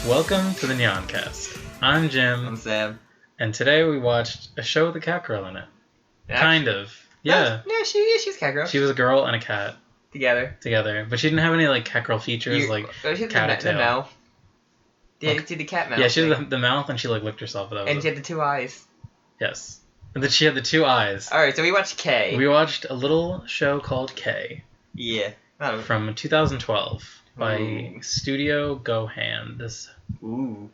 Welcome to the Nyancast. I'm Jim, I'm Sam. and today we watched a show with a cat girl in it. Kind of. Yeah. No, she's cat girl. She was a girl and a cat together. but she didn't have any like cat girl features She had cat the tail. mouth. Yeah, Okay. you see the cat mouth. Yeah, she thing. had the mouth and she like licked herself. That was And she had the two eyes. Yes. And then she had the two eyes. Alright, so we watched K. We watched a little show called K. Yeah. From 2012 by Ooh. Studio Go Hands, Ooh.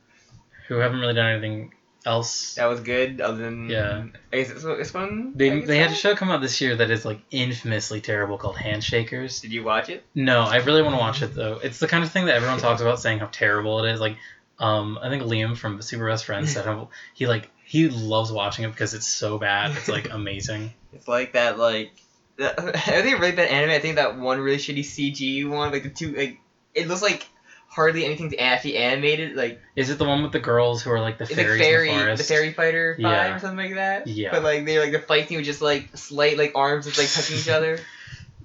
who haven't really done anything else. That was good, other than... Yeah. I guess it's fun. They had a show come out this year that is like infamously terrible called Handshakers. Did you watch it? No, I really want to watch it though. It's the kind of thing that everyone talks about, saying how terrible it is. Like, I think Liam from Super Best Friends said how he loves watching it because it's so bad. It's like amazing. It's like that, like... I think really bad anime. I think that one really shitty CG one, like the two, like it looks like hardly anything's actually animated. Like, is it the one with the girls who are like the it's fairies like in the forest? the Fairy Fighter 5 Yeah. or something like that. Yeah. But like they're like the fight scene with just like slight like arms just like touching each other.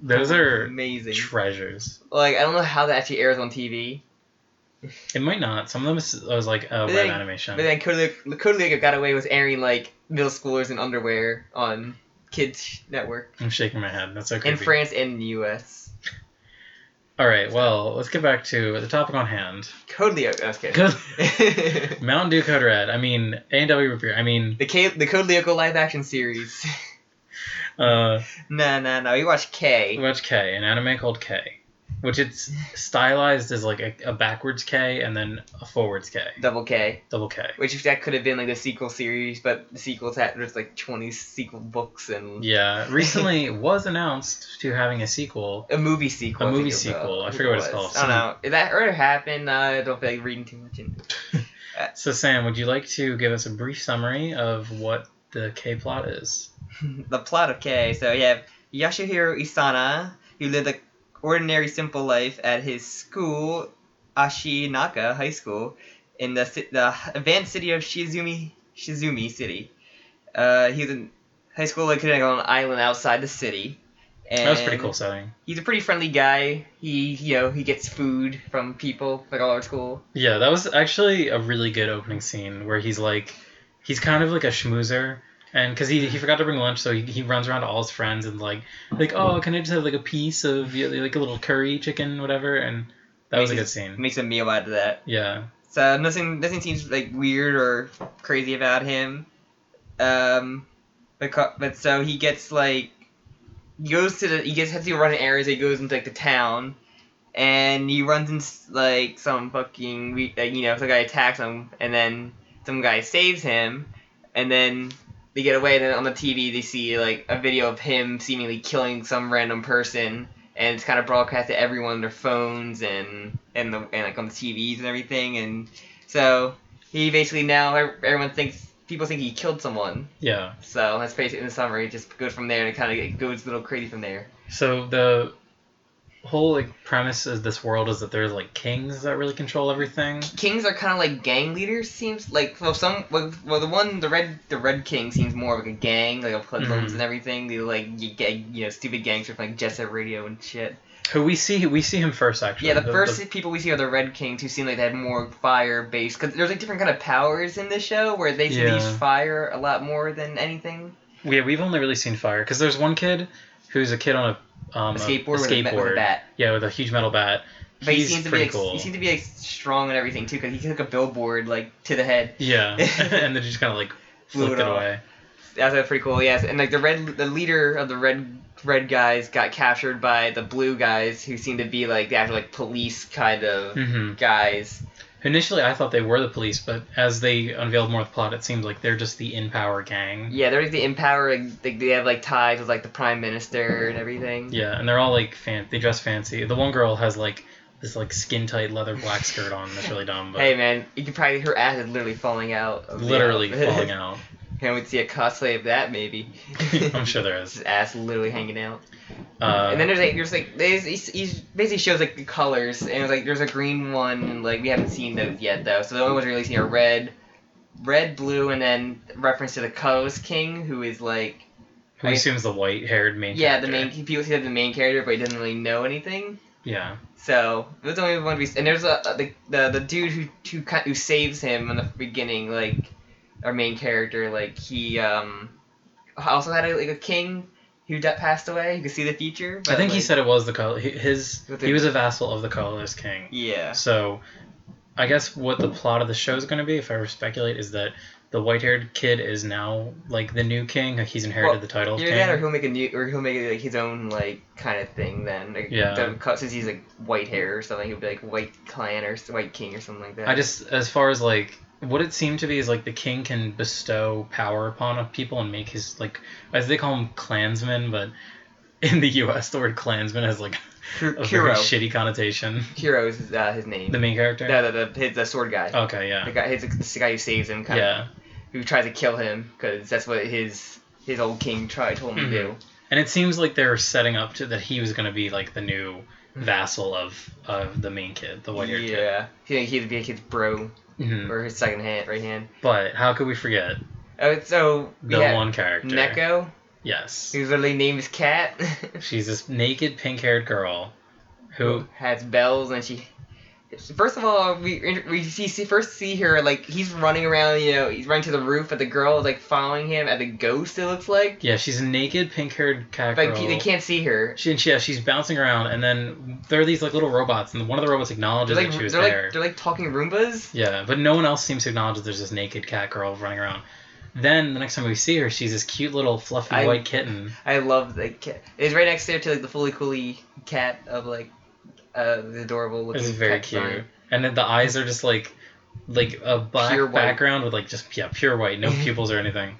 Those are amazing treasures. Like, I don't know how that actually airs on TV. It might not. Some of them was like a web animation. But then Code Lyoko got away with airing like middle schoolers in underwear on Kids Network. I'm shaking my head. That's so creepy. In France and in the US. All right. Well, let's get back to the topic on hand. Code Lyoko. I was kidding. Mountain Dew Code Red. I mean, A&W Root Beer. I mean, the Code Lyoko live action series. No. We watched K. We watched K, an anime called K, which it's stylized as like a backwards K and then a forwards K. Double K. Which If that could have been like the sequel series, but the sequels had there's like 20 sequel books and yeah, recently it was announced to having a sequel. A movie sequel. I forget what it's called. I don't know. If that ever happened, I don't feel like reading too much into it. So Sam, would you like to give us a brief summary of what the K plot is? The plot of K. So you have Yasuhiro Isana, who lived an ordinary, simple life at his school, Ashinaka High School, in the advanced city of Shizumi City. He was in high school located on an island outside the city. And that was a pretty cool setting. He's a pretty friendly guy. He gets food from people like all over school. Yeah, that was actually a really good opening scene where he's kind of like a schmoozer. And because he forgot to bring lunch, so he runs around to all his friends and like, oh, can I just have like a piece of like a little curry chicken, whatever? And that was a good scene. Makes a meal out of that. Yeah. So nothing seems like weird or crazy about him. But so he gets like he has to run errands. He goes into like the town, and he runs into like some fucking some guy attacks him, and then some guy saves him, and then they get away, and then on the TV they see like a video of him seemingly killing some random person, and it's kind of broadcast to everyone on their phones and like on the TVs and everything, and so he basically now people think he killed someone. Yeah. So that's basically in the summary. It just goes from there, and it kind of goes a little crazy from there. So the whole like premise of this world is that there's like kings that really control everything. Kings are kind of like gang leaders, seems like. The red king seems more of like a gang, like of hoodlums and everything. They stupid gangsters like Jet Set Radio and shit. Who we see him first actually. Yeah, the first people we see are the Red Kings, who seem like they have more fire based, because there's like different kind of powers in this show where they use fire a lot more than anything. Yeah, we've only really seen fire because there's one kid who's a kid on a skateboard with a bat. Yeah, with a huge metal bat. But He's pretty cool. He seems to be like strong and everything too, because he took a billboard like to the head. Yeah, and then just kind of like flipped it away. That's pretty cool. Yes, and like the leader of the red guys got captured by the blue guys, who seem to be like the actual like police kind of guys. Initially, I thought they were the police, but as they unveiled more of the plot, it seemed like they're just the In Power gang. Yeah, they're like the In Power. Like, they have like ties with like the Prime Minister and everything. Yeah, and they're all like they dress fancy. The one girl has like this like skin tight leather black skirt on. That's really dumb. But hey man, you could probably her ass is literally falling out. Falling out. Can't wait to see a cosplay of that, maybe. I'm sure there is. His ass literally hanging out. And then he basically shows like the colors, and it's like there's a green one, and like we haven't seen those yet though. So the only ones we're really seeing are red, blue, and then reference to the Colors King, who is like. Who assumes the white-haired main character. Yeah, people see that the main character, but he doesn't really know anything. Yeah. So it was the only one. And there's the dude who saves him in the beginning, like our main character. Like he also had a king who passed away. You could see the future. But, I think like, he said it was the color. He was a vassal of the colorless king. Yeah. So, I guess what the plot of the show is going to be, if I were to speculate, is that the white-haired kid is now like the new king. Like he's inherited the title of king. Either that, or he'll make like his own like kind of thing. Then, like, Yeah. Since he's like white hair or something, he'll be like white clan or white king or something like that. I just, as far as like what it seemed to be, is like the king can bestow power upon people and make his, like, as they call them, clansmen, but in the U.S. the word clansman has like a very shitty connotation. Hero is his name. The main character. The sword guy. Okay, yeah. The guy who saves him, who tries to kill him because that's what his old king told him to do. And it seems like they're setting up to that he was going to be like the new vassal of the main kid, the white-haired kid. Yeah, he'd be like his bro or his right hand. But how could we forget? So the one character, Neko. Yes. Whose literally name is Cat. She's this naked pink-haired girl who has bells, and she. First of all, we first see her, like, he's running around, he's running to the roof, but the girl is, like, following him at the ghost, it looks like. Yeah, she's a naked pink-haired cat girl. But they can't see her. She's bouncing around, and then there are these, like, little robots, and one of the robots acknowledges that she was there. They're, like, talking Roombas? Yeah, but no one else seems to acknowledge that there's this naked cat girl running around. Then, the next time we see her, she's this cute little fluffy white kitten. I love the cat. It's right next there to, like, the fully coolly cat of, like, the adorable looking cat. It's very cute. Design. And then the eyes are just like a black background with like just pure white, no pupils or anything.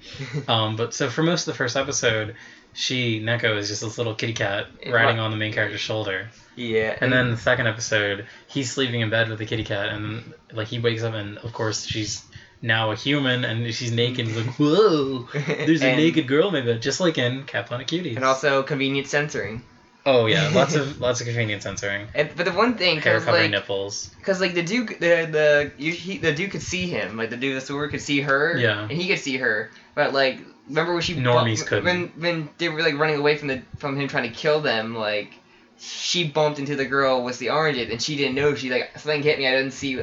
But so for most of the first episode, Neko is just this little kitty cat riding on the main character's shoulder. Yeah. And then the second episode, he's sleeping in bed with the kitty cat, and like he wakes up, and of course she's now a human, and she's naked. And he's like, whoa, there's a naked girl, maybe, just like in Cat Planet Cuties. And also convenient censoring. Oh yeah, lots of convenient censoring. But the one thing, hair covering nipples. Because like the dude, the dude could see him, like the dude with the sword could see her. Yeah. And he could see her, but like remember when normies couldn't. When they were like running away from him trying to kill them, like she bumped into the girl with the oranges, and she didn't know. She like, something hit me. I didn't see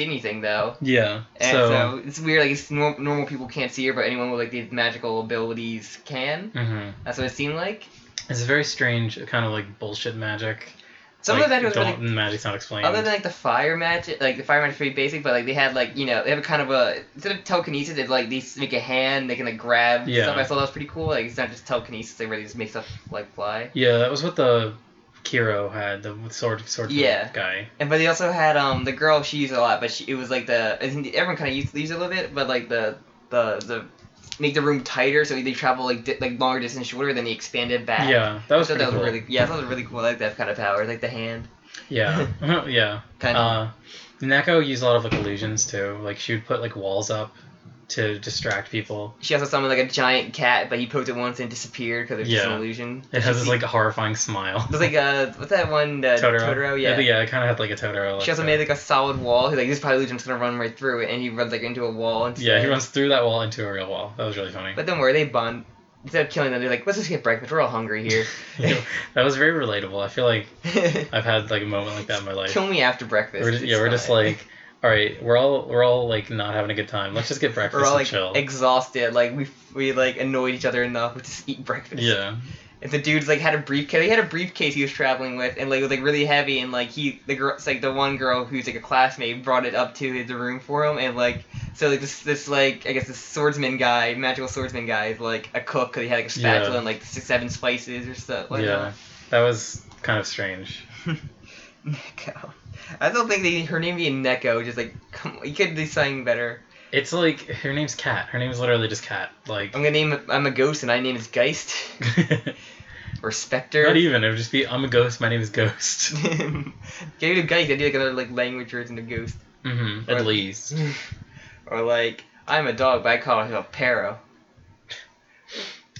anything though. Yeah. And so it's weird. Like it's normal people can't see her, but anyone with like these magical abilities can. Mm-hmm. That's what it seemed like. It's very strange, kind of like bullshit magic. Some of that was really, magic's not explained. Other than like the fire magic, like the fire magic's pretty basic, but like they had like they have a kind of a, instead of telekinesis, it's like they make a hand, they can like grab stuff. I thought that was pretty cool. Like it's not just telekinesis, they really just make stuff like fly. Yeah, that was what the Kiro had, the sword guy. And but they also had the girl, she used it a lot, but it was like everyone kind of used it a little bit, but like the make the room tighter so they travel like longer distance shorter, then they expanded back. Yeah, that was pretty cool. I thought that was really cool. I like that kind of power, like the hand. Yeah, yeah. Kind of. Neko used a lot of like illusions too. Like she would put like walls up to distract people. She also summoned like a giant cat, but he poked it once and disappeared because it was just an illusion. It has this like horrifying smile. It was like what's that one? Totoro. Yeah. Yeah, it kind of had like a Totoro. She also made like a solid wall. He's like, this is probably illusion. I'm just gonna run right through it, and he runs like into a wall. Instead. Yeah, he runs through that wall into a real wall. That was really funny. But don't worry, they bond. Instead of killing them, they're like, let's just get breakfast. We're all hungry here. That was very relatable. I feel like I've had like a moment like that in my life. Kill me after breakfast. We're just like, all right, we're all like not having a good time. Let's just get breakfast. We're all like chill. Exhausted. Like we like annoyed each other enough. We just eat breakfast. Yeah. And the dude's like had a briefcase. He had a briefcase he was traveling with, and like it was like really heavy. And like the one girl who's like a classmate brought it up to his room for him, and like so like this like I guess this swordsman guy, magical swordsman guy, is like a cook because he had like a spatula and like 6-7 spices or stuff. Like that. That was kind of strange. Neko. I don't think her name being Neko, just like, come on, you could do something better. It's like, her name's Cat. Her name is literally just Cat. Like, I'm a ghost and my name is Geist. Or Spectre. Not even, it would just be, I'm a ghost, my name is Ghost. Get rid of Geist, I do like another like language words into Ghost. Mm-hmm, at least. Or like, I'm a dog, but I call myself Pero.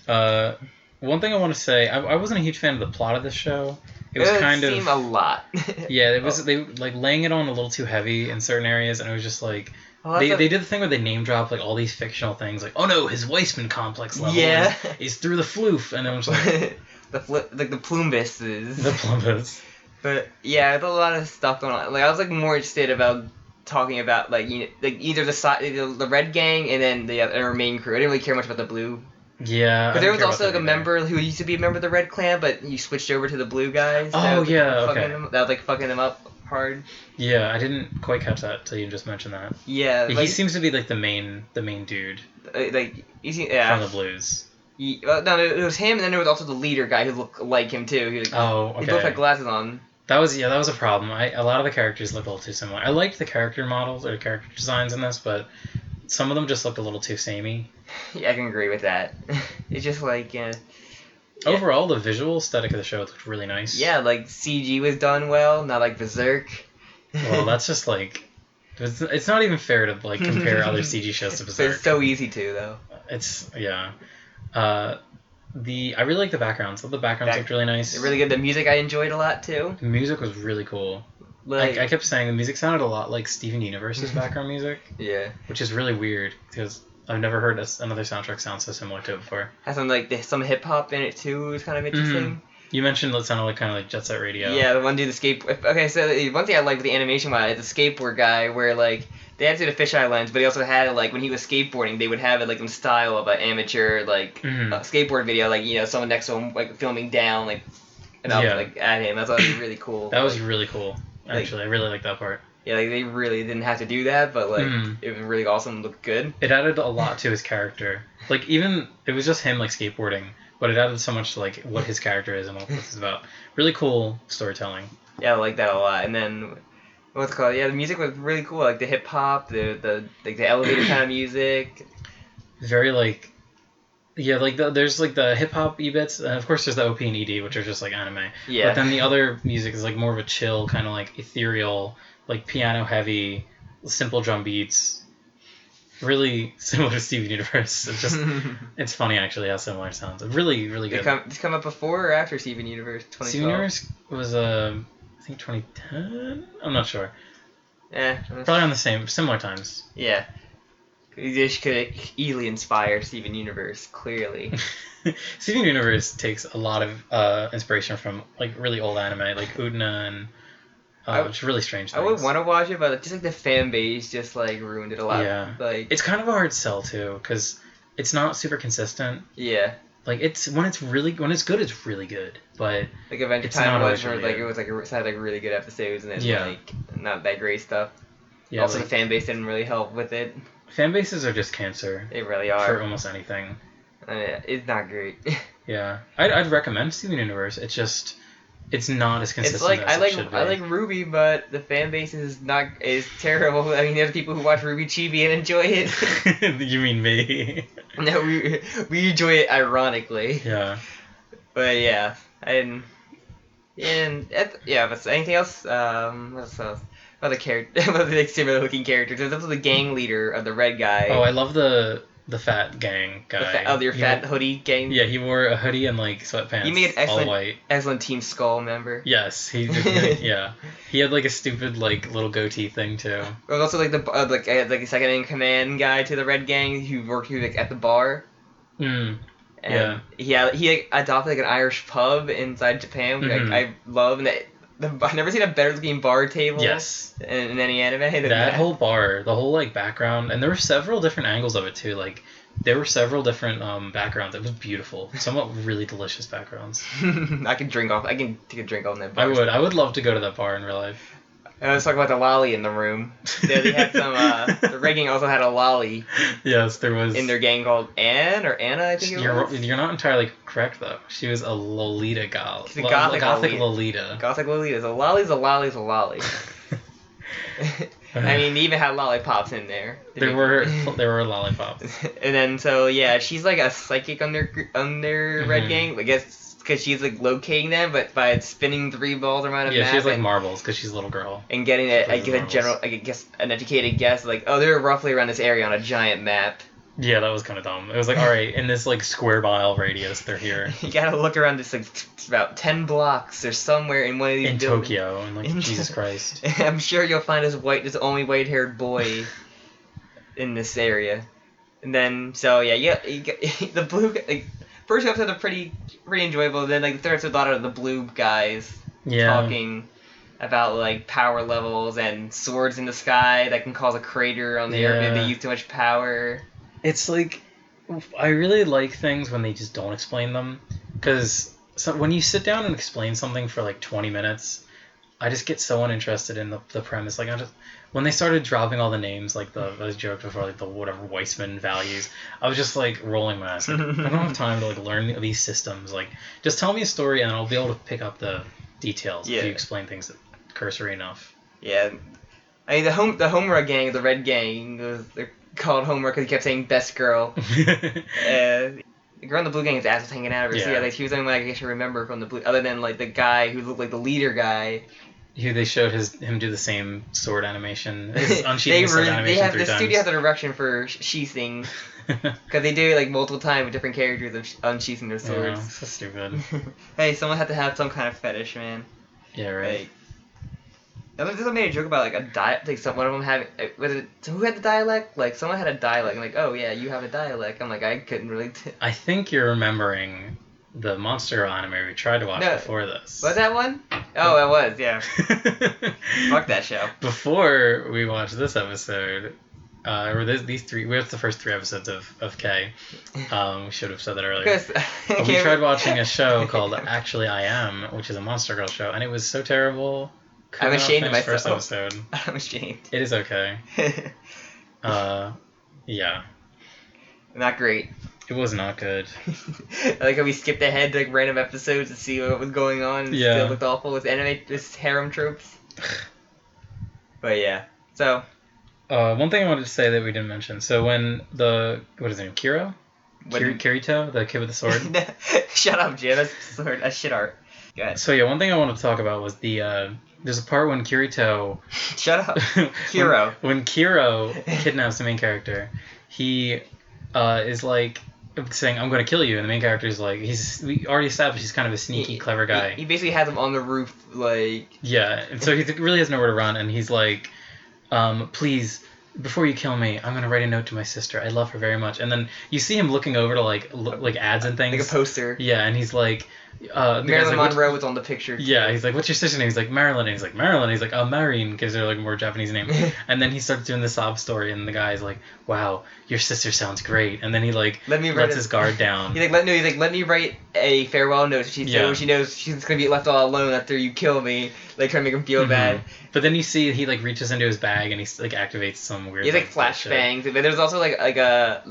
One thing I want to say, I wasn't a huge fan of the plot of this show. It was kind of a lot. Yeah, it was they like laying it on a little too heavy in certain areas, and it was just like they did the thing where they name drop like all these fictional things, like, oh no, his Weissman complex level. Yeah. He's through the floof, and then it was like the Plumbus is the Plumbus. But yeah, there's a lot of stuff going on. Like I was like more interested about talking about like like either the red gang and then the other main crew. I didn't really care much about the blue. Yeah, I Because there don't was care about also like that a either. member who used to be a member of the red clan, but he switched over to the blue guys. Oh, That was, like, yeah, fucking okay. him, that was like fucking him up hard. Yeah, I didn't quite catch that till you just mentioned that. Yeah, He like seems to be like the main dude like from yeah. the Blues. Well, no, it was him, and then there was also the leader guy who looked like him too. Oh, They both had okay. glasses on. That was a problem. A lot of the characters look a little too similar. I liked the character models or character designs in this, but some of them just looked a little too samey. Yeah, I can agree with that. It's just like yeah. Overall, the visual aesthetic of the show looked really nice. Yeah, like CG was done well, not like Berserk. Well, that's just like it's not even fair to like compare other CG shows to But Berserk. it's so easy to though. It's yeah. I really like the backgrounds. The backgrounds looked really nice. They're really good. The music I enjoyed a lot too. The music was really cool. Like I kept saying the music sounded a lot like Steven Universe's background music, yeah, which is really weird because I've never heard another soundtrack sound so similar to it before. has some hip hop in it too. It was kind of interesting. You mentioned it sounded like kind of like Jet Set Radio. Yeah, the one dude, the skate. Okay, so one thing I liked with the animation wise, the skateboard guy, where like they had to do the fisheye lens, but he also had like when he was skateboarding, they would have it like in style of an amateur like skateboard video, like someone next to him like filming down like and up like at him. I thought it was really cool. That was really cool. Actually, I really like that part. Yeah, like they really didn't have to do that, but like it was really awesome. Looked good. It added a lot to his character. Like even it was just him like skateboarding, but it added so much to like what his character is and what this is about. Really cool storytelling. Yeah, I like that a lot. And then what's it called? Yeah, the music was really cool. Like the hip hop, the like the elevator kind of music. Very like. Yeah, like there's like the hip hop bits, and of course there's the OP and ED, which are just like anime. Yeah. But then the other music is like more of a chill, kind of like ethereal, like piano heavy, simple drum beats. Really similar to Steven Universe. It's just, it's funny actually how similar it sounds. Really, really good. Did it come up before or after Steven Universe? 2012. Steven Universe was I think 2010. I'm not sure. Yeah. Probably on the similar times. Yeah. This could easily inspire Steven Universe, clearly. Steven Universe takes a lot of inspiration from like really old anime, like Utena and which really strange things. I would want to watch it, but just like the fan base just like ruined it a lot. Yeah. Like it's kind of a hard sell too, because it's not super consistent. Yeah. Like when it's good, it's really good. But like Adventure Time was where like it was like it had like really good episodes and then like not that great stuff. Yeah. Also, like, the fan base didn't really help with it. Fan bases are just cancer. They really are. For almost anything. It's not great. Yeah. I'd recommend Steven Universe. It's not as consistent as it should be. I like Ruby, but the fan base is terrible. I mean, there's people who watch Ruby Chibi and enjoy it. You mean me? No, we enjoy it ironically. Yeah. But yeah, but anything else? What's else? Other character, like similar looking characters. There's also the gang leader of the red guy. Oh, I love the fat gang guy. Your fat hoodie gang. Yeah, he wore a hoodie and like sweatpants. He made an all white. Excellent Team Skull member. Yes, he yeah. He had like a stupid like little goatee thing too. There was also like the like a second in command guy to the red gang who worked like at the bar. And he adopted like an Irish pub inside Japan, which I love, and I've never seen a better looking bar table. Yes. In any anime than that whole bar, the whole like background, and there were several different angles of it too. Like there were several different backgrounds. It was beautiful, somewhat really delicious backgrounds. I can take a drink on that bar. I would love to go to that bar in real life. Let's talk about the lolly in the room. They had some. The red gang also had a lolly. Yes, there was. In their gang called Anna, I think it was. You're not entirely correct though. She was a Lolita gal. She's a gothic Lolita. Gothic Lolita. A lolly's a lolly's a lolly. I mean, they even had lollipops in there. There were lollipops. And then she's like a psychic on their red gang. I guess. Because she's like locating them, but by spinning 3 balls around a map. Yeah, she's like marbles because she's a little girl. And getting an educated guess, like, oh, they're roughly around this area on a giant map. Yeah, that was kind of dumb. It was like, all right, in this like square mile radius, they're here. You gotta look around this like about 10 blocks. They're somewhere in one of these. In Tokyo, and like Jesus Christ. I'm sure you'll find this only white-haired boy in this area. And then the blue. Like, first episode are pretty enjoyable. Then like the third episode, a lot of the blue guys. talking about like power levels and swords in the sky that can cause a crater on the earth if they use too much power. It's like, I really like things when they just don't explain them, because when you sit down and explain something for like 20 minutes, I just get so uninterested in the premise. Like, when they started dropping all the names, like I joked before, like the whatever Weissman values, I was just like rolling my eyes. Like, I don't have time to like learn these systems. Like, just tell me a story and I'll be able to pick up the details if you explain things cursory enough. Yeah, I mean the Homura gang, the Red Gang, they're called Homura because he kept saying best girl. The girl in the blue gang, his ass was hanging out of her. So yeah, like she was the only one I can remember from the blue, other than like the guy who looked like the leader guy. Who they showed him do the same sword animation, his unsheathing sword animation three times. The studio has a direction for sheathing, because they do it like multiple times with different characters of unsheathing their swords. Yeah, so stupid. Hey, someone had to have some kind of fetish, man. Yeah, right. Like, someone made a joke about like a dialect, like one of them had who had the dialect? Like someone had a dialect, and like, oh yeah, you have a dialect. I'm like, I couldn't really. I think you're remembering the Monster Girl anime we tried to watch before this. Was that one? Oh, it was, yeah. Fuck that show. Before we watched this episode, or these three, we watched the first 3 episodes of K. We should have said that earlier. We tried watching a show called Actually I Am, which is a Monster Girl show, and it was so terrible. I'm ashamed of myself. First episode. I'm ashamed. It is okay. Yeah. Not great. It was not good. I like how we skipped ahead to like random episodes to see what was going on and still looked awful with this harem tropes. But yeah. So one thing I wanted to say that we didn't mention. So when what is his name? Kirito, the kid with the sword? Shut up, Jim. That's sword. That's shit art. Go ahead. So yeah, one thing I wanted to talk about was there's a part when Kirito Shut up. Kiro. when Kiro kidnaps the main character, he is like saying, I'm going to kill you, and the main character is like, we already established he's kind of a sneaky, clever guy. He basically has him on the roof, like... Yeah, and so he really has nowhere to run, and he's like, please, before you kill me, I'm going to write a note to my sister. I love her very much. And then you see him looking over to, like ads and things. Like a poster. Yeah, and he's like... Marilyn Monroe was on the picture, too. Yeah, he's like, what's your sister's name? He's like, Marilyn. And he's like, Marilyn. And he's like, Maureen, gives her like a more Japanese name. And then he starts doing the sob story, and the guy's like, wow, your sister sounds great. And then he like lets his guard down. He's like, let me write a farewell note. So she knows she's gonna be left all alone after you kill me. Like trying to make him feel bad. But then you see he like reaches into his bag and he like activates some weird. He's like flashbangs, but there's also like a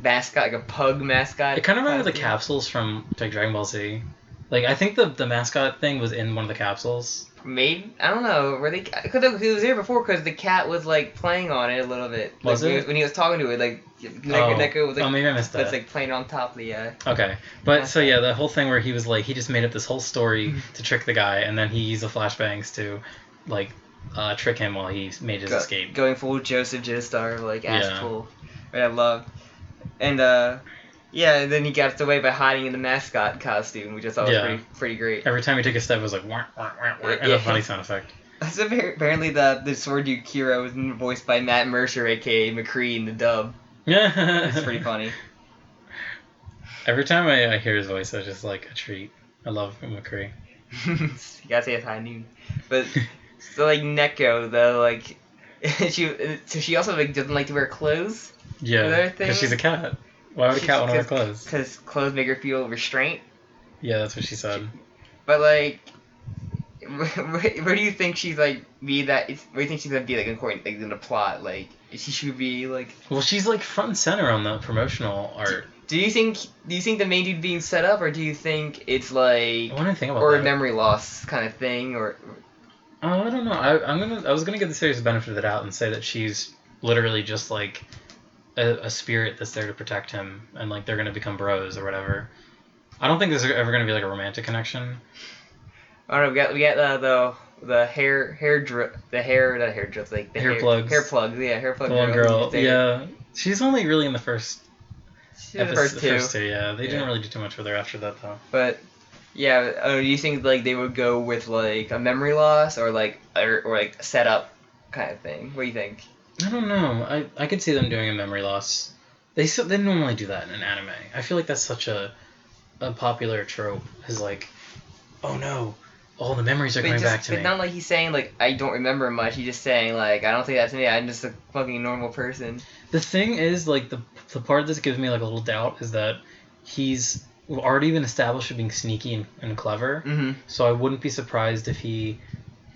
mascot, like a pug mascot. It kind of reminded the capsules from like Dragon Ball Z. Like, I think the mascot thing was in one of the capsules. Maybe? I don't know. Were they? Cause it was there before because the cat was, like, playing on it a little bit. Was it? When he was talking to it, like, Neko was, like... maybe I missed that. That's, like, playing on top of the, Okay. But, so, yeah, the whole thing where he was, like, he just made up this whole story to trick the guy, and then he used the flashbangs to, like, trick him while he made his escape. Going full Joseph Joestar, like, ass pull. Right, I love. And, yeah, and then he got away by hiding in the mascot costume, which I thought was pretty great. Every time he took a step, it was like, wah, wah, wah, wah, and a funny sound effect. So apparently the sword dude Kira was voiced by Matt Mercer, a.k.a. McCree in the dub. Yeah. It's pretty funny. Every time I hear his voice, it's just like a treat. I love McCree. You gotta say it's high noon. But, so like Neko, though, like, she also like doesn't like to wear clothes? Yeah, because she's a cat. Why would a cat want to wear clothes? Because clothes make her feel restraint. Yeah, that's what she said. But like, where do you think she's like be that? Where do you think she's gonna be like according like in the plot? Like, she should be like. Well, she's like front and center on the promotional art. Do you think the main dude being set up, or do you think it's like? I want to think about or that. a memory loss kind of thing, or? Oh, I don't know. I was gonna give the series the benefit of the doubt and say that she's literally just like. A spirit that's there to protect him, and like they're gonna become bros or whatever. I don't think there's ever gonna be like a romantic connection. I don't know. We got the hair plugs. Hair plugs. Yeah, hair plug. The one girl. Yeah, she's only really in the first. She's in the first two. Yeah, they didn't really do too much with her after that though. But yeah, do you think like they would go with like a memory loss or like setup kind of thing? What do you think? I don't know. I could see them doing a memory loss. They normally do that in an anime. I feel like that's such a popular trope. Is like, oh no, all the memories are coming back to me. It's not like he's saying like I don't remember much. He's just saying like I don't think that's me. I'm just a fucking normal person. The thing is, like, the part that gives me like a little doubt is that he's already been established as being sneaky and clever. Mm-hmm. So I wouldn't be surprised if he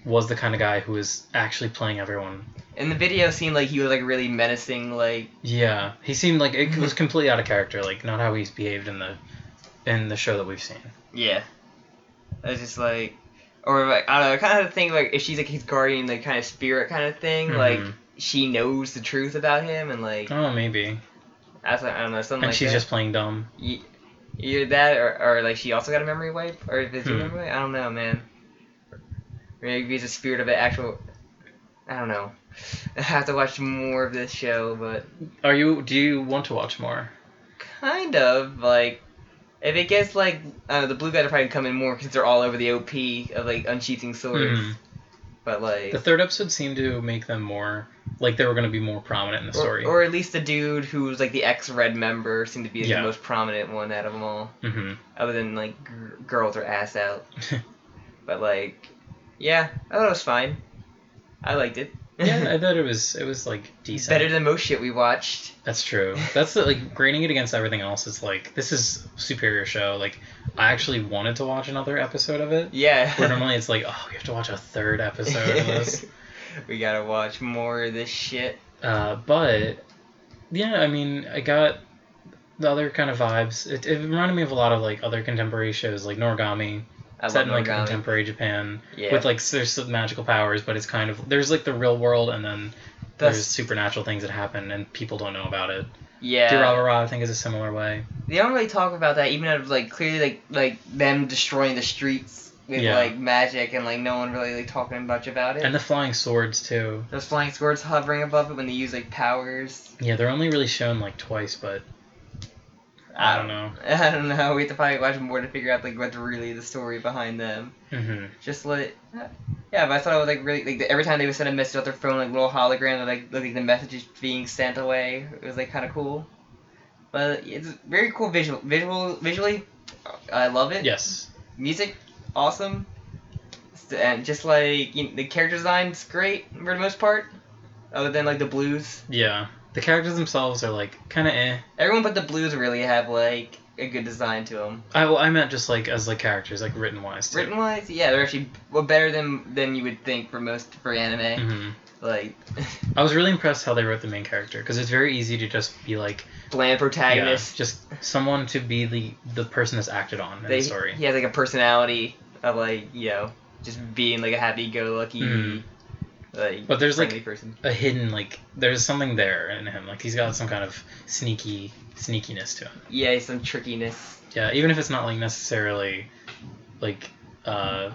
was the kind of guy who is actually playing everyone. And the video seemed like he was like really menacing, like. Yeah, he seemed like it was completely out of character, like not how he's behaved in the show that we've seen. Yeah. I was just like, or like I don't know, I kind of think like if she's like his guardian, like kind of spirit kind of thing, Mm-hmm. like she knows the truth about him and like. Oh, maybe. That's I don't know, something And like she's that. just playing dumb. Either that, or like she also got a memory wipe, or if it's a memory wipe, I don't know, man. Maybe it's a spirit of an actual. I don't know. I have to watch more of this show, but. Do you want to watch more? Kind of like. If it gets like the blue guys are probably come in more because they're all over the OP of like unsheathing swords. Mm-hmm. But like the third episode seemed to make them more like they were going to be more prominent in the story, or at least the dude who was like the ex-Red member seemed to be like, Yeah. the most prominent one out of them all. Mm-hmm. Other than like girls are ass out. But like, yeah, I thought it was fine. I liked it. Yeah, I thought it was like decent. Better than most shit we watched. That's true. That's like grading it against everything else. It's like this is a superior show. Like I actually wanted to watch another episode of it. Yeah. Where normally it's like, oh, we have to watch a third episode of this. We gotta watch more of this shit. But yeah, I mean, I got the other kind of vibes. It reminded me of a lot of like other contemporary shows, like Noragami. Set in like contemporary Japan, with like there's some magical powers, but it's kind of there's like the real world and then there's supernatural things that happen and people don't know about it. Yeah. Durarara, I think, is a similar way. They don't really talk about that, even out of like clearly like them destroying the streets with like magic and like no one really like talking much about it. And the flying swords too. Those flying swords hovering above it when they use like powers. Yeah, they're only really shown like twice, but I don't know. I don't know. We have to probably watch more to figure out like what's really the story behind them. Mm-hmm. Just like, yeah, but I thought it was like really like every time they would send a message out their phone, like little hologram, that like look like the message is being sent away. It was like kind of cool. But it's very cool visually. I love it. Yes. Music, awesome. And just like the character design's great for the most part, other than like the blues. Yeah. The characters themselves are like kind of eh. Everyone but the blues really have like a good design to them. I meant just like as like characters, like written wise too. Written wise, yeah, they're actually better than you would think for anime. Mm-hmm. Like, I was really impressed how they wrote the main character because it's very easy to just be like bland protagonist, just someone to be the person that's acted on in the story. He has like a personality of like just being like a happy-go-lucky. Like, but there's like person. a hidden like there's something there in him, like he's got some kind of sneakiness to him. Yeah, some trickiness. Yeah, even if it's not like necessarily like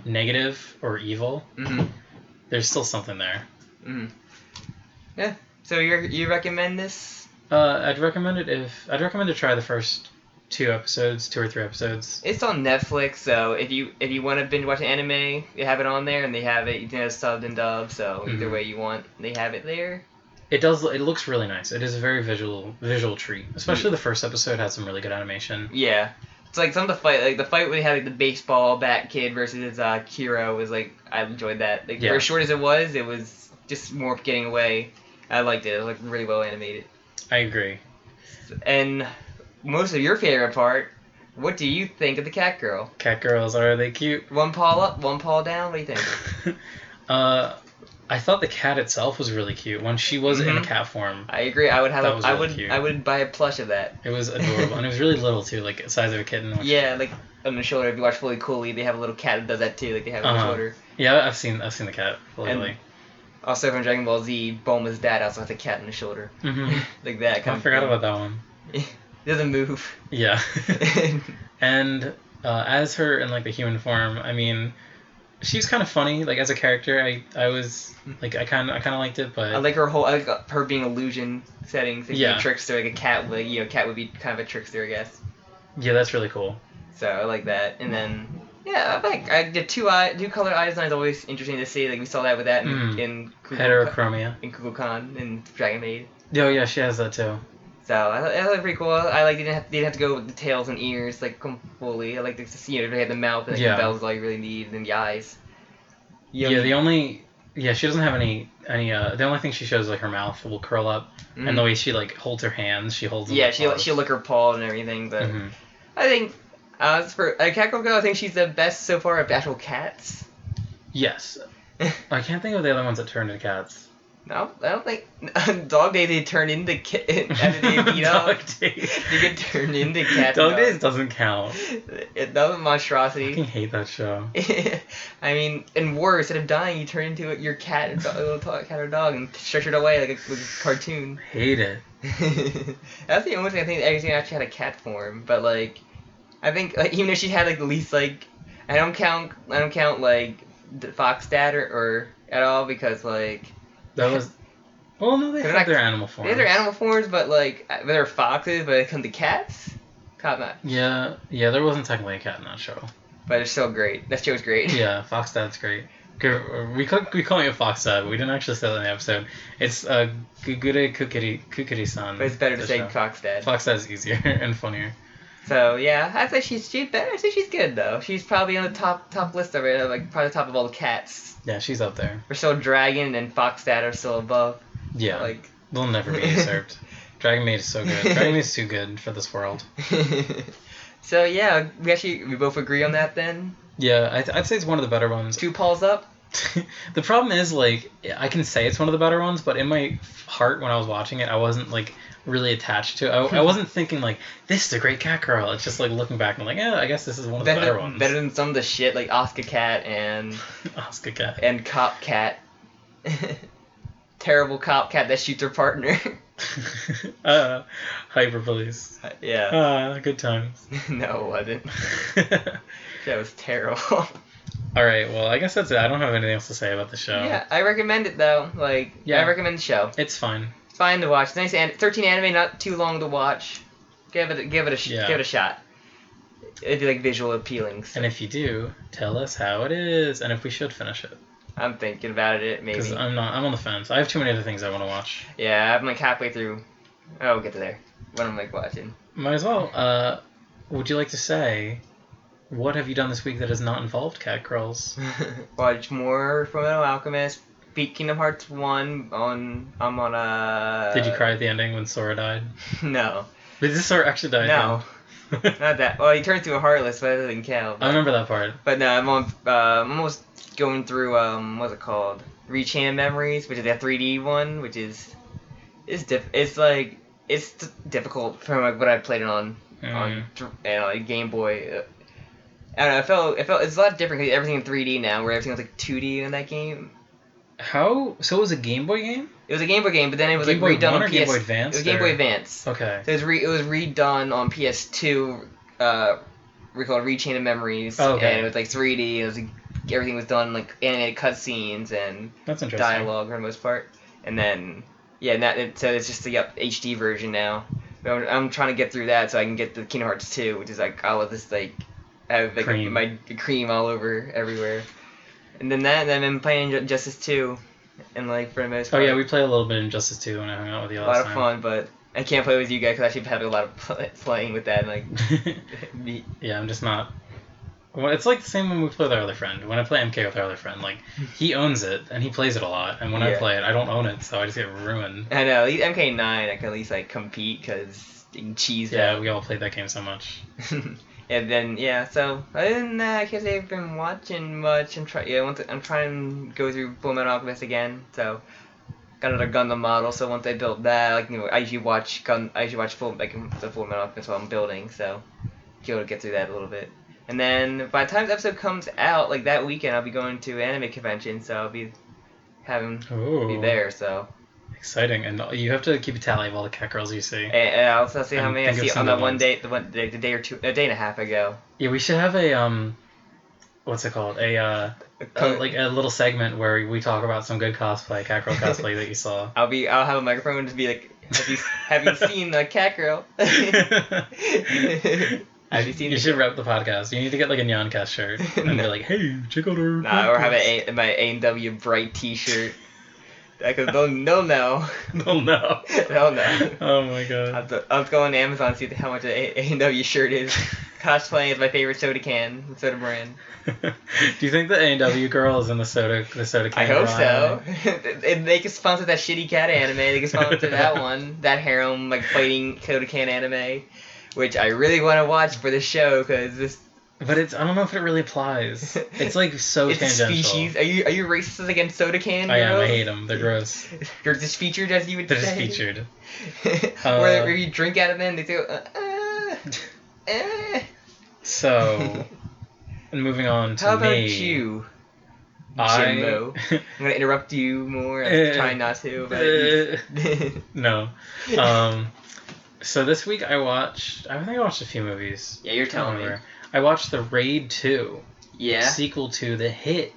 negative or evil, there's still something there. Yeah. So you recommend this? I'd recommend to try the first 2 or 3 episodes. It's on Netflix, so if you want to binge watch anime, they have it on there, and they have it subbed and dubbed. So either way you want, they have it there. It does. It looks really nice. It is a very visual treat. Especially the first episode had some really good animation. Yeah. It's like some of the fight, like the fight where they had like the baseball bat kid versus Kiro was like I enjoyed that. Like for as short as it was just more getting away. I liked it. It was like really well animated. I agree. And most of your favorite part, what do you think of the cat girl? Cat girls, are they cute? One paw up, one paw down. What do you think? I thought the cat itself was really cute when she was in a cat form. I agree. I would have. Cute. I would buy a plush of that. It was adorable, and it was really little too, like the size of a kitten. Yeah, like on the shoulder. If you watch Fully Cooley, they have a little cat that does that too. Like they have on the shoulder. Yeah, I've seen the cat. Fully. Also from Dragon Ball Z, Bulma's dad also has a cat on the shoulder. Mm-hmm. Like that. I forgot about that one. It doesn't move. Yeah. And as her in like the human form, I mean, she's kind of funny. Like as a character, I was like I kind of liked it, but I like her being illusion settings. Like a trickster, like a cat. Like cat would be kind of a trickster, I guess. Yeah, that's really cool. So I like that, and then. Yeah, I did two color eye design is always interesting to see. Like we saw that with that in heterochromia in Kukulkan in Dragon Maid. Oh yeah, she has that too. So I thought it was pretty cool. I like they didn't have to go with the tails and ears like completely. I like to see they had the mouth and like, Yeah. the bells all you really need, and then the eyes. She doesn't have any the only thing she shows is like her mouth will curl up, and the way she like holds her hands, she holds them. Yeah, she'll lick her paw and everything. But Mhm. I think as for a cat girl, I think she's the best so far of actual cats. Yes. I can't think of the other ones that turn into cats. No, I don't think Dog Days they turn into after they beat up. Dog Days. They get turned into cats. Dog Days doesn't count. It doesn't monstrosity. I fucking hate that show. I mean, and worse, instead of dying, you turn into your cat, a little cat or dog, and stretch it away like a cartoon. Hate it. That's the only thing I think everything actually had a cat form, but like, I think like even if she had like the least like, I don't count like the fox dad or at all because like. That was. Well, no, they had their animal forms. They had their animal forms, but like they're foxes, but it comes to cats. Caught that. Yeah, there wasn't technically a cat in that show. But it's still great. That show's great. Yeah, Fox Dad's great. We call it Fox Dad, but we didn't actually say that in the episode. It's Gugure Kukiri-san. But it's better to say show. Fox Dad. Fox Dad's easier and funnier. So yeah, I'd say she's better. I think she's good though. She's probably on the top list of it, like probably top of all the cats. Yeah, she's up there. We're still Dragon and Fox Dad are still above. Yeah, like they'll never be usurped. Dragon Maid is so good. Dragon Maid is too good for this world. So yeah, we both agree on that then. Yeah, I'd say it's one of the better ones. 2 paws up. The problem is like I can say it's one of the better ones, but in my heart when I was watching it, I wasn't like really attached to it. I wasn't thinking like this is a great cat girl. It's just like looking back and like yeah, I guess this is one of the better ones. Better than some of the shit like Oscar Cat and Oscar Cat and Cop Cat. Terrible cop cat that shoots her partner. Hyper Police. Yeah. Good times. No, it wasn't. That was terrible. All right, well, I guess that's it. I don't have anything else to say about the show. Yeah, I recommend it though. Like, yeah, I recommend the show. It's fine. It's fine to watch. It's nice. 13 anime, not too long to watch. Give it a shot. It'd be like visual appealing. So. And if you do, tell us how it is, and if we should finish it. I'm thinking about it, maybe. Because I'm on the fence. I have too many other things I want to watch. Yeah, I'm like halfway through. I'll get to there when I'm like watching. Might as well. Would you like to say, what have you done this week that has not involved cat girls? Watch more Fullmetal Alchemist. Beat Kingdom Hearts 1 I'm on Did you cry at the ending when Sora died? No. Did Sora actually die? No. Not that. Well, he turns to a Heartless, but that doesn't count. I remember that part. But no, I'm on. I'm almost going through what's it called? Rechain of Memories, which is that 3D one, which is it's difficult from like what I played it on like Game Boy. I don't know. It felt it's a lot different because everything in 3D now, where everything was like 2D in that game. How? So it was a Game Boy game? It was a Game Boy game, but then it was Game like Boy redone One on or Game Boy Advance. It was Game Boy Advance. Okay. So it was redone on PS2. We called Rechain of Memories. Oh, okay. And it was like 3D. It was like, everything was done like animated cutscenes and that's interesting. Dialogue for the most part. And then so it's just the HD version now. But I'm trying to get through that so I can get the Kingdom Hearts 2, which is like all of this like I have like cream. My cream all over everywhere. And then I've been playing Justice 2, and like for the most part. Oh yeah, we played a little bit in Justice 2 when I hung out with you last time. A lot of fun, but I can't play with you guys because I actually have a lot of playing with that. Like, yeah, I'm just not. Well, it's like the same when we play with our other friend. When I play MK with our other friend, like he owns it and he plays it a lot, and when I play it, I don't own it, so I just get ruined. I know. At least MK9, I can at least like compete because you can cheese out. Yeah, we all played that game so much. And then so other than that, I can't say I've been watching much. I'm trying to go through Fullmetal Alchemist again. So got another Gundam model. So once I built that, like I usually watch the Fullmetal Alchemist while I'm building. So be able to get through that a little bit. And then by the time the episode comes out, like that weekend, I'll be going to anime convention. So I'll be be there. So. Exciting, and you have to keep a tally of all the cat girls you see. And I'll also see how many I see on that one day, the day or two, a day and a half ago. Yeah, we should have a what's it called? Like a little segment where we talk about some good cosplay, cat girl cosplay that you saw. I'll have a microphone and just be like, have you seen the cat girl? Have you seen? You should rep the podcast. You need to get like a Nyancast shirt and be like, hey, check out our. Or have my A&W Bright T-shirt. Because they'll know. Oh no. They'll know. Oh my god. I'll go on Amazon and see how much a A&W shirt is. Cosplaying is my favorite soda can, soda brand. Do you think the A&W girl is in the soda can? I hope so. They can sponsor that shitty cat anime. They can sponsor that one, that harem like fighting soda can anime, which I really want to watch for the show because this. But I don't know if it really applies. It's like so it's tangential. A species. Are you racist against soda can? I am. girls? I hate them. They're gross. They're just featured, as you would They're say. just featured. Where you drink out of them, they go. So, and moving on to How about me. you, Jimbo? I'm gonna interrupt you more. I'm trying not to, but no. So this week I think I watched a few movies. Yeah, you're telling me. I watched The Raid 2. Yeah. Sequel to the hit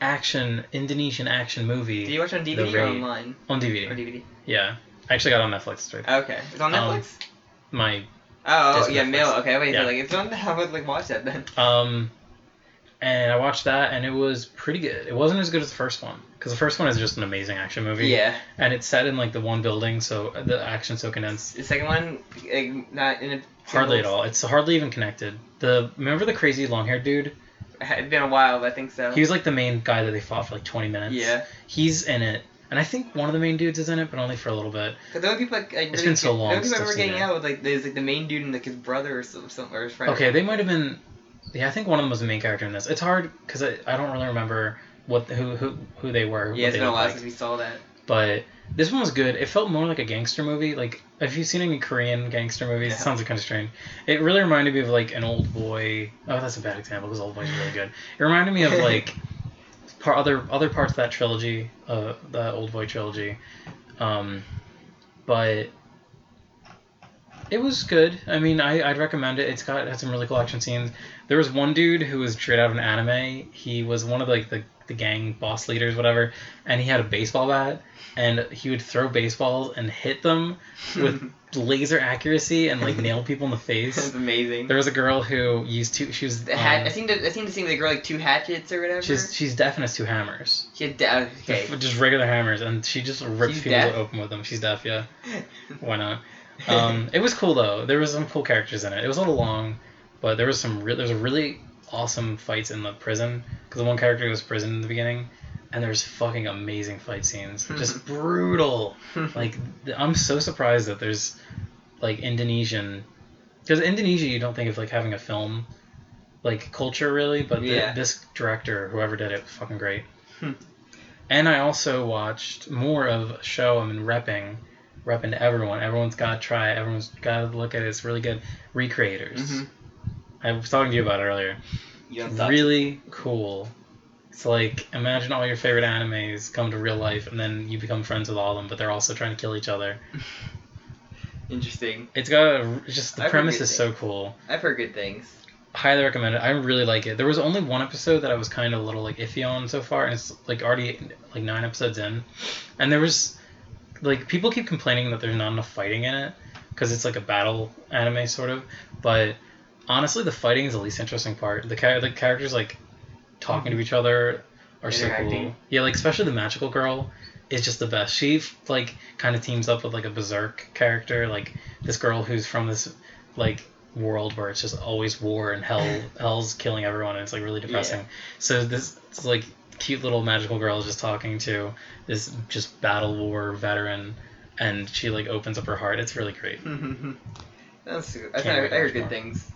Indonesian action movie. Did you watch it on DVD or online? On DVD. On DVD. Yeah. I actually got it on Netflix straight. Okay. It's on Netflix? My Oh, yeah, Netflix. mail. Okay, wait, Yeah. like it's on. I would like watch that then. And I watched that, and it was pretty good. It wasn't as good as the first one, because the first one is just an amazing action movie. Yeah. And it's set in like the one building, so the action's so condensed. The second one, not in a. Hardly at all. It's hardly even connected. Remember the crazy long-haired dude? It's been a while, but I think so. He was like the main guy that they fought for like 20 minutes. Yeah. He's in it. And I think one of the main dudes is in it, but only for a little bit. Because the only people like it's been so long. The only people I remember since I've getting seen it. out with there's like the main dude and like his brother or something or his friend. Okay, they might have been. Yeah, I think one of them was the main character in this. It's hard because I don't really remember who they were. Yeah, it's been a while since we saw that. But this one was good. It felt more like a gangster movie. Like, have you seen any Korean gangster movies? No. It sounds like kind of strange. It really reminded me of like an Old Boy. Oh, that's a bad example because Old Boy's really good. It reminded me of like other parts of that trilogy, the Old Boy trilogy. But it was good. I mean, I'd recommend it. It had some really cool action scenes. There was one dude who was straight out of an anime. He was one of like the gang boss leaders, whatever, and he had a baseball bat, and he would throw baseballs and hit them with laser accuracy and like nail people in the face. That's amazing. There was a girl who she was the hat. I seem to see the girl like two hatchets or whatever. She's deaf and has two hammers. She had okay. Just regular hammers, and she just rips people open with them. She's deaf, yeah. Why not? It was cool though. There was some cool characters in it. It was a little long, but there was there's a really awesome fights in the prison because the one character was prison in the beginning, and there's fucking amazing fight scenes. Just brutal. Like I'm so surprised that there's like Indonesian, because Indonesia you don't think of like having a film like culture really, but this director whoever did it was fucking great. And I also watched more of a show I'm repping to everyone. Everyone's got to try it. Everyone's got to look at it. It's really good. Recreators. Mm-hmm. I was talking to you about it earlier. Really cool. It's like, imagine all your favorite animes come to real life, and then you become friends with all of them, but they're also trying to kill each other. Interesting. It's got the premise is so cool. I've heard good things. Highly recommend it. I really like it. There was only one episode that I was kind of a little like iffy on so far, and it's like already like 9 episodes in, and there was like people keep complaining that there's not enough fighting in it because it's like a battle anime sort of, but honestly the fighting is the least interesting part. The characters like talking to each other are so cool. Yeah, like especially the magical girl is just the best. She like kind of teams up with like a berserk character, like this girl who's from this like world where it's just always war and hell's killing everyone, and it's like really depressing. So this it's like cute little magical girl is just talking to this just battle war veteran, and she like opens up her heart. It's really great. That's I heard good things.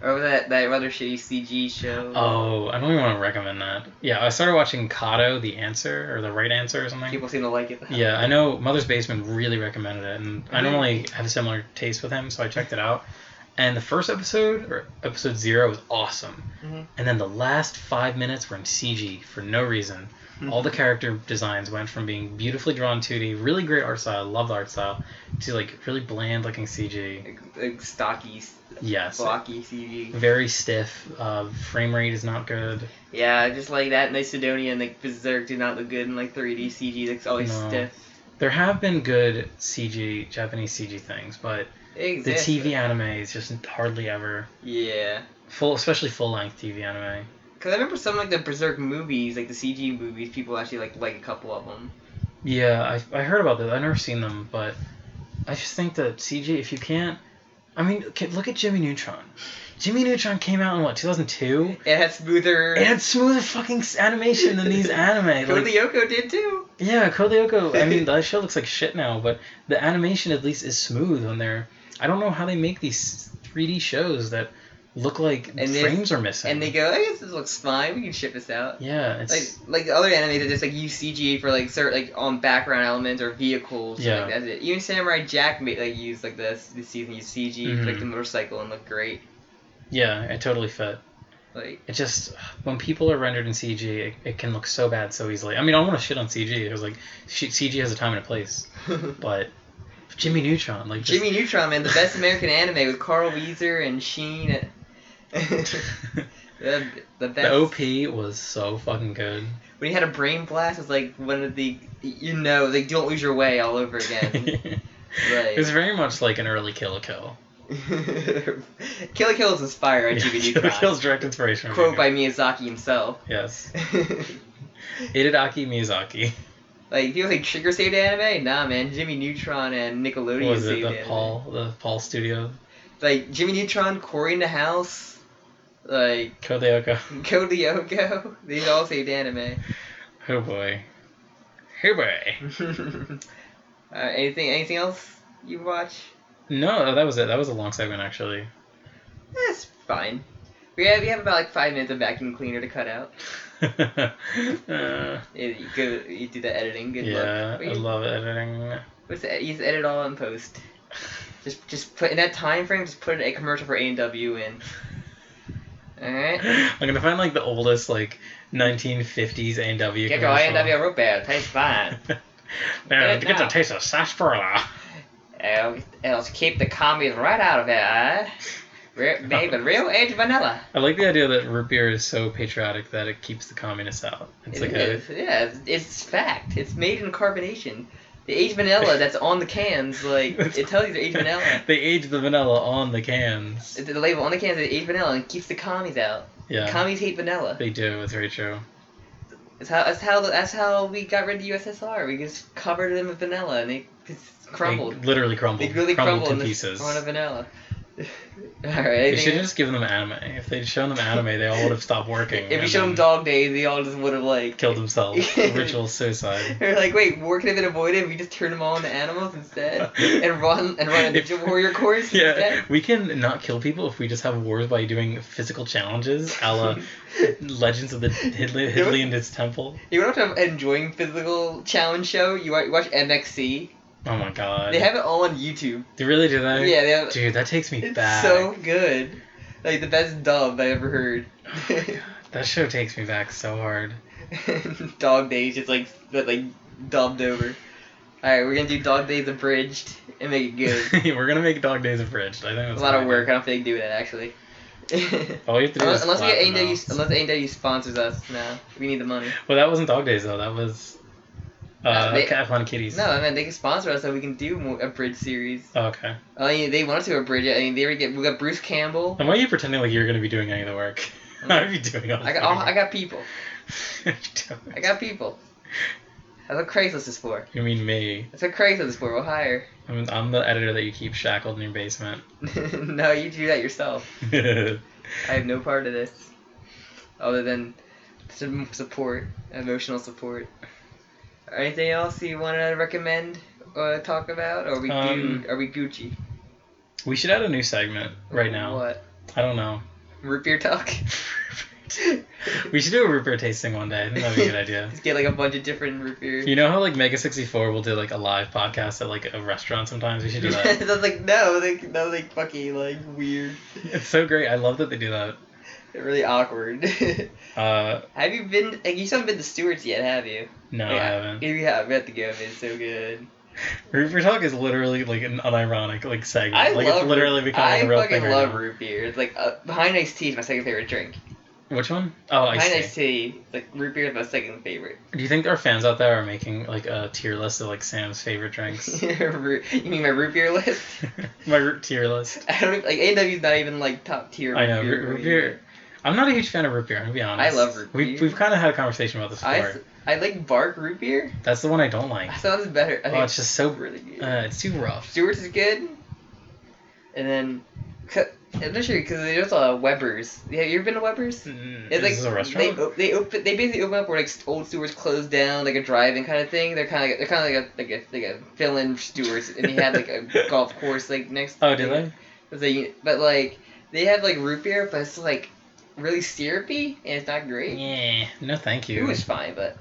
Or that rather shitty CG show. Oh, I don't even want to recommend that. Yeah, I started watching Kato, The Answer, or The Right Answer or something. People seem to like it. Yeah, I know Mother's Basement really recommended it, and I normally have a similar taste with him, so I checked it out. And the first episode, or episode 0, was awesome. And then the last 5 minutes were in CG for no reason. All the character designs went from being beautifully drawn 2D, really great art style, love the art style, to like really bland looking CG. Like stocky, blocky CG. Very stiff. Frame rate is not good. Yeah, just like that. And Sidonia and like Berserk did not look good in like 3D CG. It's always stiff. There have been good CG, Japanese CG things, but the TV anime is just hardly ever. Yeah. Especially full length TV anime. Because I remember some like the Berserk movies, like the CG movies, people actually like a couple of them. Yeah, I heard about this. I've never seen them, but I just think that CG, if you can't... I mean, look at Jimmy Neutron. Jimmy Neutron came out in, what, 2002? It had smoother... It had smoother fucking animation than these anime. Code Lyoko did too. Yeah, Code Lyoko. I mean, that show looks like shit now, but the animation at least is smooth when they're... I don't know how they make these 3D shows that look like frames are missing. And they go, I guess this looks fine. We can ship this out. Yeah, it's... Like other anime that just like use CG for like certain like on background elements or vehicles. Yeah. Like that's it. Even Samurai Jack used like this season used CG for like the motorcycle and looked great. Yeah, it totally fit. Like it just when people are rendered in CG, it can look so bad so easily. I mean, I don't want to shit on CG. It was like CG has a time and a place, but Jimmy Neutron, like Jimmy Neutron, man, the best American anime with Carl Weezer and Sheen. the best. The OP was so fucking good. When he had a brain blast, it was like one of the like don't lose your way all over again. It was very much like an early Kill la Kill. Kill la Kill is inspired by Jimmy Neutron. Kill la Kill's direct inspiration. Quote by Miyazaki himself. Yes. Hideaki Miyazaki. Like people think Trigger saved anime? Nah, man. Jimmy Neutron and Nickelodeon saved anime. The Paul Studio? Like Jimmy Neutron, Cory in the House, like Code Lyoko. These all saved anime. Oh boy. Anything else you watch? No, that was it. That was a long segment actually. That's fine. We have about like 5 minutes of vacuum cleaner to cut out. You do the editing. Good luck. Yeah, I love editing. You just edit all in post. Just put in that time frame. Just put a commercial for A&W in. All right. I'm gonna find like the oldest like 1950s A&W. Get your A&W root beer. Tastes fine. Man, get the taste of sarsaparilla. It'll keep the commies right out of it, eh? Made with real aged vanilla. I like the idea that root beer is so patriotic that it keeps the communists out. It's fact. It's made in carbonation. The aged vanilla that's on the cans, like, it tells you they're aged vanilla. They age the vanilla on the cans. The label on the cans is aged vanilla and keeps the commies out. Yeah. The commies hate vanilla. They do. It's very true. That's how we got rid of the USSR. We just covered them with vanilla and they just crumbled. They literally crumbled. They really crumbled in pieces. On a vanilla. Alright. They should have just given them anime. If they'd shown them anime, they all would have stopped working. If you showed them Dog Days, they all just would have like killed themselves. Ritual suicide. They're like, wait, war could have been avoided if we just turned them all into animals instead, and run a Ninja Warrior course. Yeah, instead. We can not kill people if we just have wars by doing physical challenges, a la Legends of the Hidley and his Temple. You want to enjoying physical challenge show? You watch MXC. Oh my god. They have it all on YouTube. They really do that? Yeah, they have. Dude, that takes me back. It's so good. Like the best dub I ever heard. Oh my god. That show takes me back so hard. Dog Days just like dubbed over. Alright, we're gonna do Dog Days abridged and make it good. We're gonna make Dog Days abridged. I think that's a lot of work. I don't think doing it actually. All you have to do unless we get unless A&W sponsors us now. We need the money. Well, that wasn't Dog Days though. That was Fun Kitties. No, I mean they can sponsor us so we can do a bridge series. Oh, okay. They wanted to abridge it. I mean, we got Bruce Campbell. And why are you pretending like you're gonna be doing any of the work? I'd be doing all the work. I got people. I got people. That's what Craigslist is for. You mean me? That's what Craigslist is for. We'll hire. I'm the editor that you keep shackled in your basement. No, you do that yourself. I have no part of this, other than some support, emotional support. Anything else you want to recommend or talk about? Or are we Gucci? We should add a new segment right now. What? I don't know. Root beer talk? We should do a root bear tasting one day. I think that'd be a good idea. Just get like a bunch of different root beers. You know how like Mega 64 will do like a live podcast at like a restaurant sometimes? We should do that. I was like, no, that was like fucking like weird. It's so great. I love that they do that. They're really awkward. Have you been? Like, you haven't been to Stewart's yet, have you? No, I haven't. If you have, we have to go. It's so good. Root beer talk is literally like an unironic like segment. I like love it's literally becoming a real thing. I fucking love root beer. It's like behind iced tea is my second favorite drink. Which one? Oh, iced tea. Like root beer is my second favorite. Do you think our fans out there are making like a tier list of like Sam's favorite drinks? You mean my root beer list? My root tier list. I don't like A&W's not even like top tier. I know root beer. I'm not a huge fan of root beer. I'm gonna be honest. I love root beer. We've kind of had a conversation about this before. I like Bark root beer. That's the one I don't like. I thought it was better. I think it's just so really good. It's too rough. Stewart's is good. And then, I'm not sure because there's Weber's. Yeah, you ever been to Weber's? It's like a restaurant. They basically open up where like old Stewart's closed down, like a drive-in kind of thing. They're kind of like a fill-in Stewart's, and they had like a golf course like next. Oh, do they? But like they have like root beer, but it's like really syrupy and it's not great. Yeah, no, thank you. It was fine, but.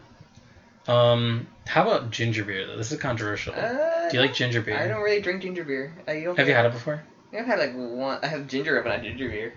How about ginger beer though? This is controversial. Do you like ginger beer? I don't really drink ginger beer. Have you had it before? I've had like one. I have ginger, but not ginger beer.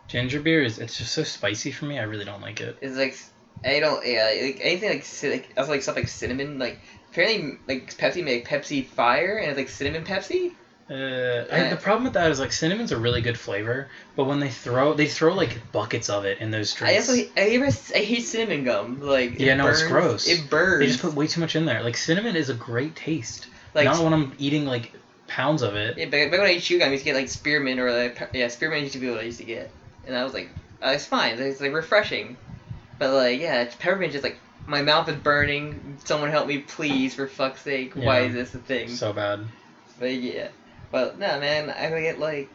Ginger beer it's just so spicy for me. I really don't like it. It's like like anything like also like stuff like cinnamon. Like apparently like Pepsi make Pepsi Fire and it's like cinnamon Pepsi. The problem with that is like cinnamon's a really good flavor, but when they throw like buckets of it in those drinks. I hate cinnamon gum. Like yeah, no, burns. it's gross. It burns. They just put way too much in there. Like cinnamon is a great taste. Like not when I'm eating like pounds of it. Yeah, back when I ate chewing gum, I used to get like spearmint or like spearmint used to be what I used to get, and I was like, it's fine. It's like refreshing, but like peppermint just like my mouth is burning. Someone help me, please, for fuck's sake. Yeah, why is this a thing? So bad. But yeah. But no, man, I get like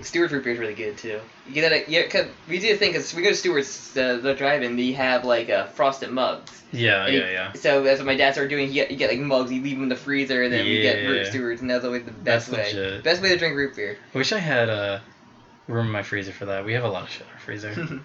Stewart's root beer is really good too. You get that? Cause we do a thing because we go to Stewart's the drive-in. They have like frosted mugs. Yeah. So that's what my dad started doing. You get like mugs. You leave them in the freezer, and then we get Stewart's, and that's always the best way. Legit. Best way to drink root beer. I wish I had room in my freezer for that. We have a lot of shit in our freezer.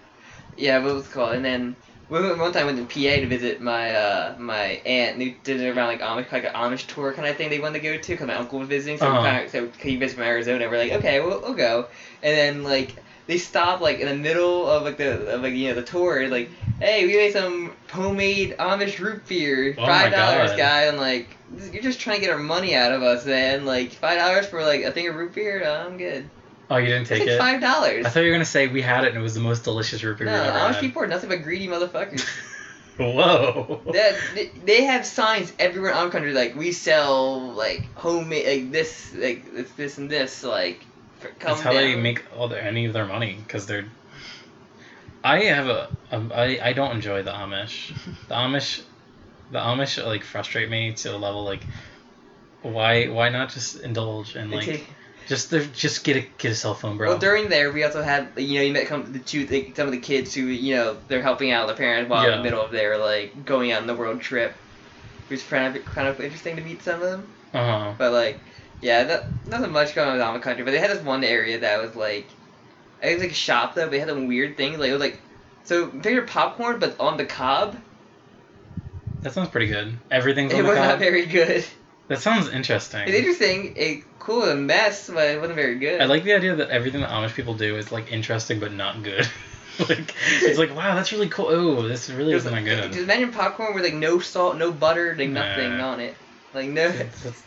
Yeah, what was it called? And then one time I went to PA to visit my my aunt. And they did it around like an Amish tour kind of thing. They wanted to go to because my uncle was visiting. So so he visited from Arizona. We're like, okay, we'll go. And then like they stopped like in the middle of like the tour. Like, hey, we made some homemade Amish root beer, $5, guy. I'm like, you're just trying to get our money out of us, man. Like $5 for like a thing of root beer. I'm good. Oh, you didn't take it? $5. I thought you were gonna say we had it and it was the most delicious root beer we've ever had. Amish people are nothing but greedy motherfuckers. Whoa. They have signs everywhere in our country like we sell like homemade like this and this like. That's how they make any of their money because they're. I don't enjoy the Amish. The Amish like frustrate me to a level like. Why not just indulge and like. Just get a cell phone, bro. Well, during there, we also had you met some of the kids who they're helping out their parents while in the middle of their like going out on the world trip, which was kind of interesting to meet some of them. But like, nothing much going on in the country. But they had this one area that was like, it was like a shop though. But they had some weird things like it was like, so picture popcorn but on the cob. That sounds pretty good. Everything's on the cob. It was not very good. That sounds interesting. It's interesting. Cool and mess, but it wasn't very good. I like the idea that everything that Amish people do is like interesting but not good. Like it's like wow, that's really cool. Oh, this really isn't that good. Just imagine popcorn with like no salt, no butter, like nothing on it. Like no,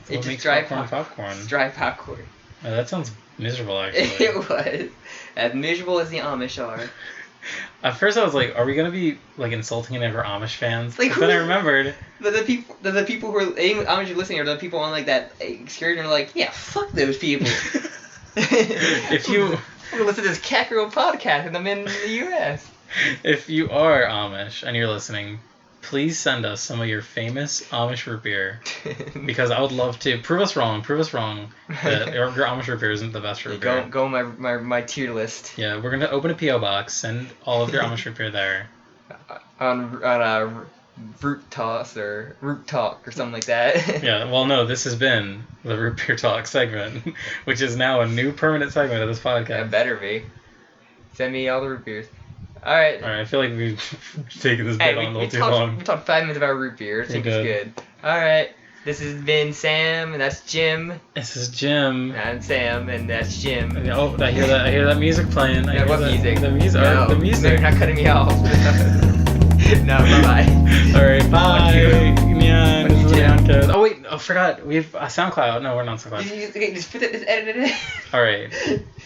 it's just dry popcorn. It's dry popcorn. That sounds miserable, actually. It was as miserable as the Amish are. At first, I was like, "Are we gonna be like insulting any of our Amish fans?" Like, but then I remembered the people who are Amish listening are the people on like that excursion are like, "Yeah, fuck those people." If you listen to this Cat Girl podcast and I'm in the U.S. If you are Amish and you're listening, please send us some of your famous Amish root beer because I would love to prove us wrong that your Amish root beer isn't the best root beer. Go my tier list. Yeah, we're gonna open a PO box, send all of your Amish root beer there. On a root toss or root talk or something like that. Yeah, well no, this has been the root beer talk segment, which is now a new permanent segment of this podcast. It better be. Send me all the root beers. Alright, I feel like we've taken this bit on a little too long. We talked 5 minutes about root beer. I think it's good. Alright, this has been Sam, and that's Jim. This is Jim. And I'm Sam, and that's Jim. Oh, I hear that music playing. What music? The music. No, the music. No, you're not cutting me off. No, bye-bye. Alright, bye. Nyan, this is the Nyancast. Oh wait, I forgot. We have SoundCloud. No, we're not SoundCloud. Just edit it. Alright.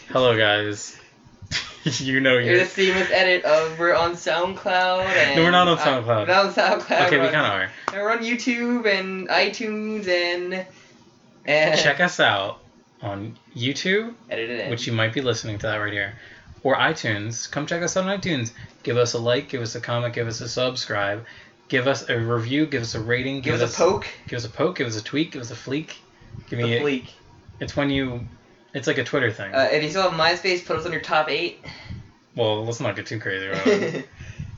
Hello, guys. You're the seamless edit of we're on SoundCloud. And no, we're not on SoundCloud. We're not on SoundCloud. Okay, we kind of are. And we're on YouTube and iTunes and check us out on YouTube, edit it in. which you might be listening to that right here. or iTunes. Come check us out on iTunes. Give us a like, give us a comment, give us a subscribe, give us a review, give us a rating, Give us a poke. give us a poke, give us a tweet, give us a fleek. Give me A fleek. It's when you. It's like a Twitter thing. If you still have MySpace, put us on your top 8. Well, let's not get too crazy about it.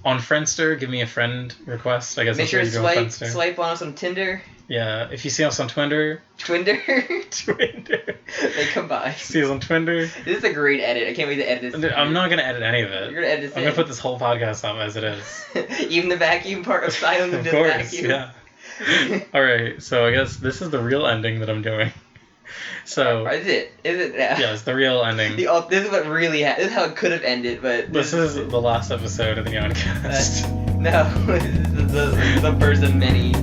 On Friendster, give me a friend request. I guess Make that's sure what to you do on Friendster. swipe on us on Tinder. Yeah, if you see us on Twinder. Twinder. They come by. See us on Twinder. This is a great edit. I can't wait to edit this. I'm not gonna edit any of it. You're gonna edit this. I'm gonna put this whole podcast up as it is. Even the vacuum part of silent Of just course, vacuum. yeah. All right, so I guess this is the real ending that I'm doing. So. Is it? Yeah, it's the real ending. This is what really happened. This is how it could have ended, but. This is the last episode of the Nyancast. No, this is the first of many.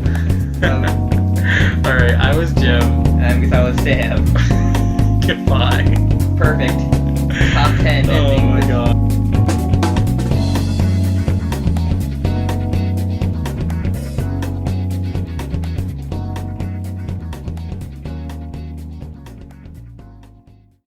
Alright, I was Jim. I guess I was Sam. Goodbye. Perfect. Top 10 ending.